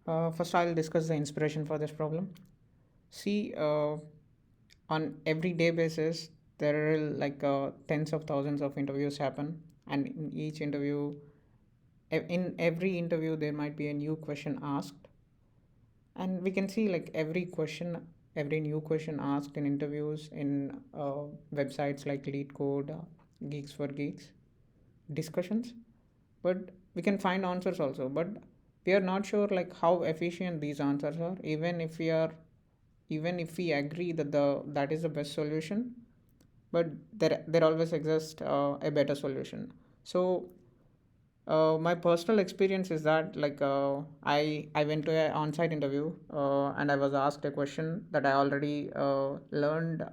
First, I'll discuss the inspiration for this problem. See, on everyday basis, there are like tens of thousands of interviews happen, and in each interview, in every interview, there might be a new question asked, and we can see like every new question asked in interviews in websites like LeetCode, Geeks for Geeks, discussions, but we can find answers also, but we are not sure like how efficient these answers are, even if we agree that that is the best solution, but there always exists a better solution. So my personal experience is that like I went to an on-site interview, and I was asked a question that I already learned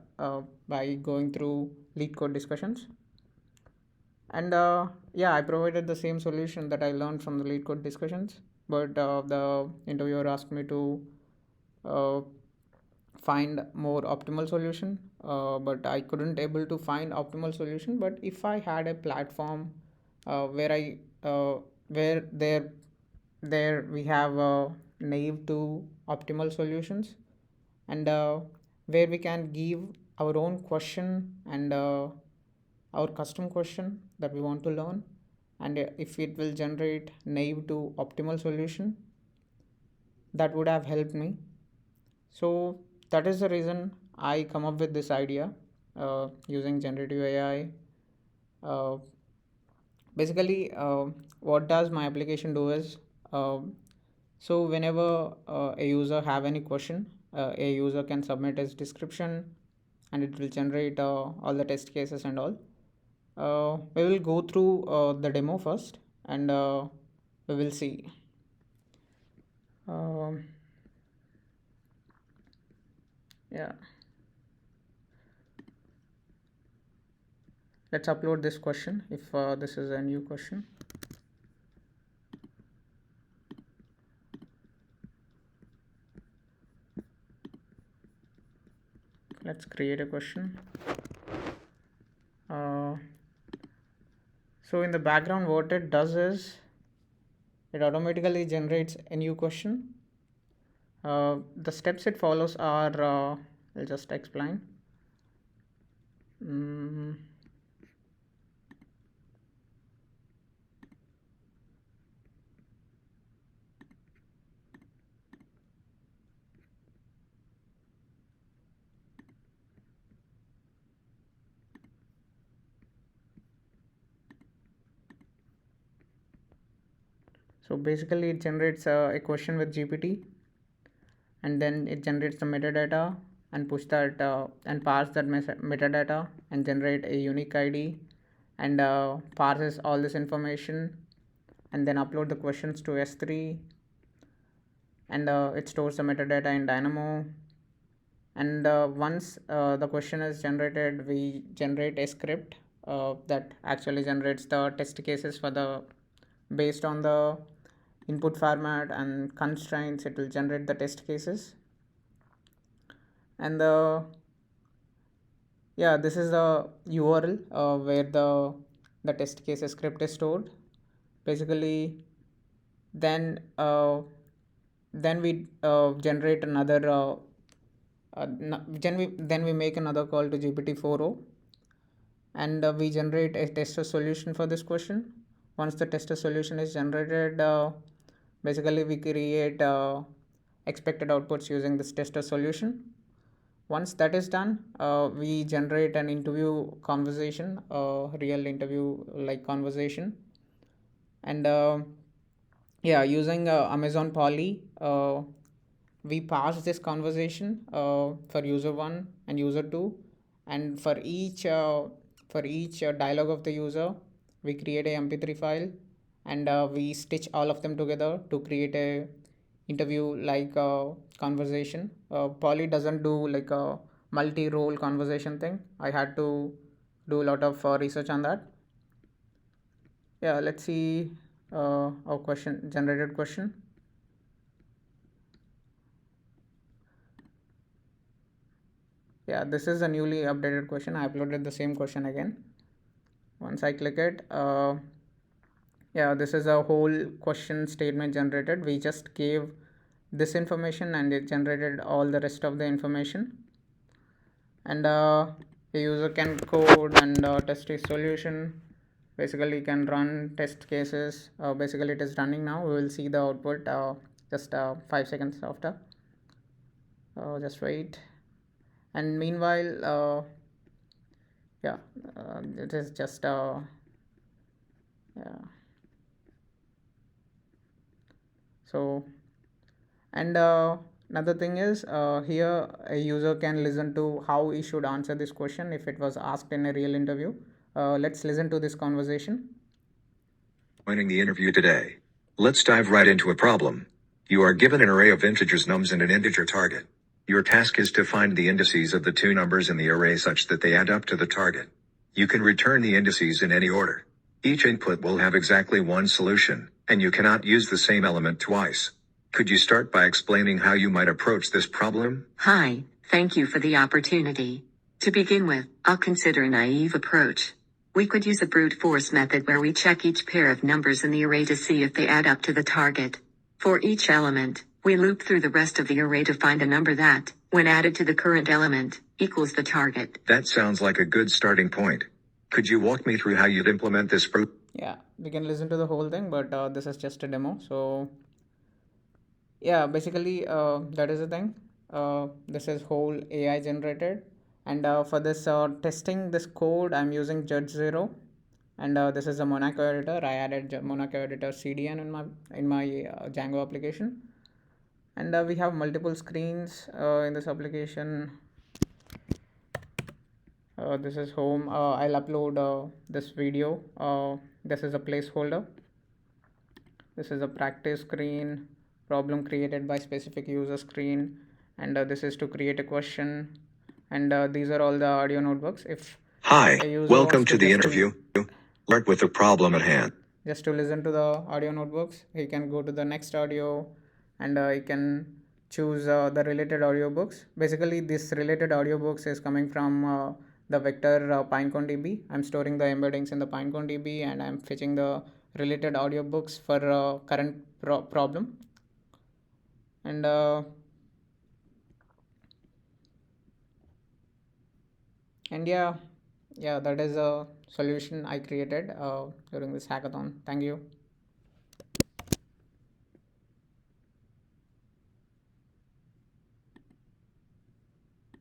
by going through lead code discussions, and yeah, I provided the same solution that I learned from the lead code discussions, but the interviewer asked me to uh, find more optimal solution, but I couldn't able to find optimal solution. But if I had a platform where I where there we have naive to optimal solutions, and where we can give our own question and our custom question that we want to learn, and if it will generate naive to optimal solution, that would have helped me. So that is the reason I come up with this idea using generative AI. Uh, Basically, what does my application do is, uh, so whenever a user have any question, a user can submit his description, and it will generate all the test cases and all. We will go through the demo first, and we will see. Um, yeah, let's upload this question if this is a new question. Let's create a question. uh, so in the background, what it does is it automatically generates a new question. The steps it follows are, I'll just explain. mm, so basically it generates a question with GPT, and then it generates the metadata and push that and parse that metadata and generate a unique ID, and parses all this information, and then upload the questions to S3, and it stores the metadata in Dynamo, and once the question is generated, we generate a script that actually generates the test cases for the based on the input format and constraints. It will generate the test cases, and yeah, this is the URL where the test case script is stored. Basically, then then we generate another then we make another call to GPT-4o, and we generate a tester solution for this question. Once the tester solution is generated, basically we create expected outputs using this tester solution. Once that is done, we generate an interview conversation, real interview like conversation, and yeah, using Amazon Poly, we pass this conversation for user 1 and user 2, and for each dialogue of the user, we create a mp3 file, and we stitch all of them together to create a interview like conversation. Poly doesn't do like a multi-role conversation thing. I had to do a lot of research on that. Yeah, let's see our question, generated question. Yeah, this is a newly updated question. I uploaded the same question again. Once I click it, yeah, this is a whole question statement generated. We just gave this information and it generated all the rest of the information. And a user can code and test his solution. Basically can run test cases. Basically it is running now. We will see the output just 5 seconds after. Just wait. And meanwhile, yeah, it is just yeah. So, and another thing is here a user can listen to how he should answer this question if it was asked in a real interview. Let's listen to this conversation. Joining the interview today. Let's dive right into a problem. You are given an array of integers nums and an integer target. Your task is to find the indices of the two numbers in the array such that they add up to the target. You can return the indices in any order. Each input will have exactly one solution, and you cannot use the same element twice. Could you start by explaining how you might approach this problem? Hi, thank you for the opportunity. To begin with, I'll consider a naive approach. We could use a brute force method where we check each pair of numbers in the array to see if they add up to the target. For each element, we loop through the rest of the array to find a number that, when added to the current element, equals the target. That sounds like a good starting point. Could you walk me through how you'd implement this brute? Yeah, we can listen to the whole thing, but this is just a demo. So, yeah, basically, that is the thing. This is whole AI generated. And for this testing this code, I'm using Judge 0. And this is a Monaco editor. I added Monaco editor CDN in my Django application. And we have multiple screens in this application. This is home. I'll upload this video. This is a placeholder. This is a practice screen, problem created by specific user screen, and this is to create a question. And these are all the audio notebooks. If Hi, a user welcome wants to the just interview. Start with the problem at hand. just to listen to the audio notebooks, he can go to the next audio, and he can choose the related audiobooks. Basically, this related audiobooks is coming from the vector PineConeDB. I'm storing the embeddings in the PineConeDB, and I'm fetching the related audiobooks for current problem. And yeah, that is a solution I created during this hackathon. Thank you.